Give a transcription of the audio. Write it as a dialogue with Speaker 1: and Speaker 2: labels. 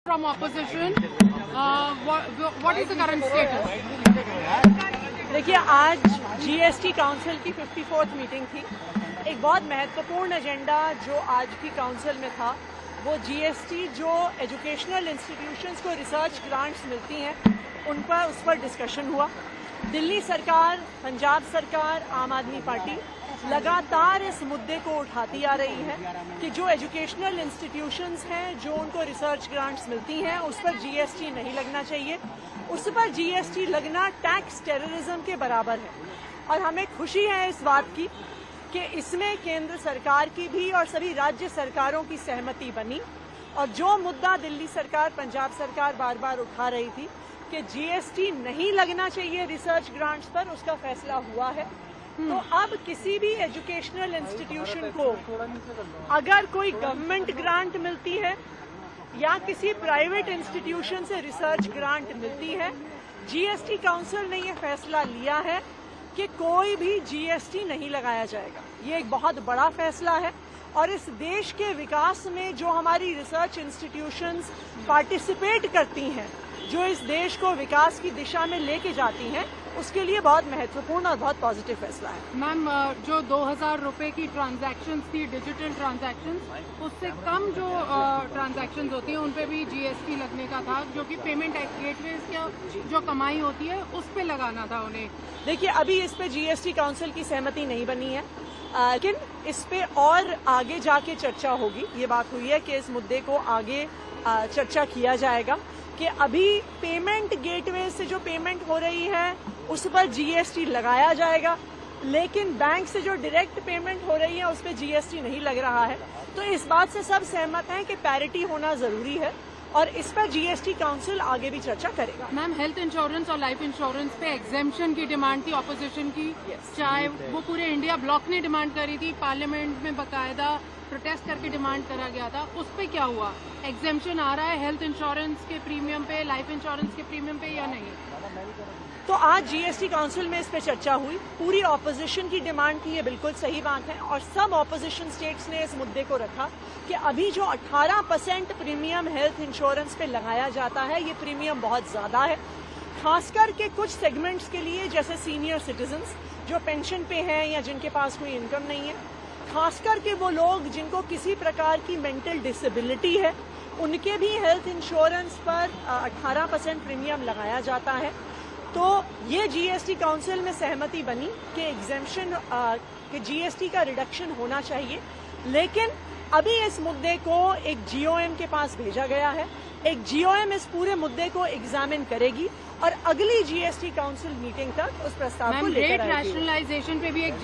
Speaker 1: From opposition, what is the current status?
Speaker 2: देखिए, आज GST council की 54th मीटिंग थी। एक बहुत महत्वपूर्ण एजेंडा जो आज की काउंसिल में था वो जीएसटी जो एजुकेशनल इंस्टीट्यूशंस को रिसर्च ग्रांट्स मिलती हैं उस पर डिस्कशन हुआ। दिल्ली सरकार, पंजाब सरकार, आम आदमी पार्टी लगातार इस मुद्दे को उठाती आ रही है कि जो एजुकेशनल इंस्टीट्यूशंस हैं, जो उनको रिसर्च ग्रांट्स मिलती हैं, उस पर जीएसटी नहीं लगना चाहिए। उस पर जीएसटी लगना टैक्स टेररिज्म के बराबर है। और हमें खुशी है इस बात की कि इसमें केंद्र सरकार की भी और सभी राज्य सरकारों की सहमति बनी। और जो मुद्दा दिल्ली सरकार, पंजाब सरकार बार बार उठा रही थी कि जीएसटी नहीं लगना चाहिए रिसर्च ग्रांट्स पर, उसका फैसला हुआ है। तो अब किसी भी एजुकेशनल इंस्टीट्यूशन को अगर कोई गवर्नमेंट ग्रांट मिलती है या किसी प्राइवेट इंस्टीट्यूशन से रिसर्च ग्रांट मिलती है, जीएसटी काउंसिल ने यह फैसला लिया है कि कोई भी जीएसटी नहीं लगाया जाएगा। ये एक बहुत बड़ा फैसला है और इस देश के विकास में जो हमारी रिसर्च इंस्टीट्यूशंस पार्टिसिपेट करती हैं, जो इस देश को विकास की दिशा में लेके जाती हैं, उसके लिए बहुत महत्वपूर्ण और बहुत पॉजिटिव फैसला है।
Speaker 1: मैम, जो 2000 रुपए की ट्रांजैक्शंस थी, डिजिटल ट्रांजैक्शंस, उससे कम जो ट्रांजैक्शंस होती हैं उन पे भी जीएसटी लगने का था, जो कि पेमेंट गेटवेज की जो कमाई होती है उस पे लगाना था उन्हें।
Speaker 2: देखिए, अभी इस पे जीएसटी काउंसिल की सहमति नहीं बनी है, लेकिन इस पे और आगे जाके चर्चा होगी। ये बात हुई है कि इस मुद्दे को आगे चर्चा किया जाएगा कि अभी पेमेंट गेटवे से जो पेमेंट हो रही है उस पर जीएसटी लगाया जाएगा, लेकिन बैंक से जो डायरेक्ट पेमेंट हो रही है उस पर जीएसटी नहीं लग रहा है। तो इस बात से सब सहमत हैं कि पैरिटी होना जरूरी है और इस पर जीएसटी काउंसिल आगे भी चर्चा करेगा।
Speaker 1: मैम, हेल्थ इंश्योरेंस और लाइफ इंश्योरेंस पे एग्जेम्पशन की डिमांड थी ऑपोजिशन की। चाहे वो पूरे इंडिया ब्लॉक ने डिमांड करी थी, पार्लियामेंट में बकायदा प्रोटेस्ट करके डिमांड करा गया था, उस पे क्या हुआ? एग्जेम्पशन आ रहा है हेल्थ इंश्योरेंस के प्रीमियम पे, लाइफ इंश्योरेंस के प्रीमियम पे या नहीं?
Speaker 2: तो आज जीएसटी काउंसिल में इस पे चर्चा हुई। पूरी ऑपोजिशन की डिमांड थी, ये बिल्कुल सही बात है, और सब ऑपोजिशन स्टेट्स ने इस मुद्दे को रखा कि अभी जो 18% प्रीमियम हेल्थ इंश्योरेंस पे लगाया जाता है, ये प्रीमियम बहुत ज्यादा है, खासकर के कुछ सेगमेंट्स के लिए, जैसे सीनियर सिटीजन्स जो पेंशन पे हैं या जिनके पास कोई इनकम नहीं है, खासकर के वो लोग जिनको किसी प्रकार की मेंटल डिसेबिलिटी है, उनके भी हेल्थ इंश्योरेंस पर 18% प्रीमियम लगाया जाता है। तो ये जीएसटी काउंसिल में सहमति बनी कि एग्जेम्पशन कि जीएसटी का रिडक्शन होना चाहिए, लेकिन अभी इस मुद्दे को एक जीओएम के पास भेजा गया है। एक जीओएम इस पूरे मुद्दे को एग्जामिन करेगी और अगली जीएसटी काउंसिल मीटिंग तक उस प्रस्ताव को लेकर आएगी।
Speaker 1: रेट रैशनलाइजेशन पे भी एक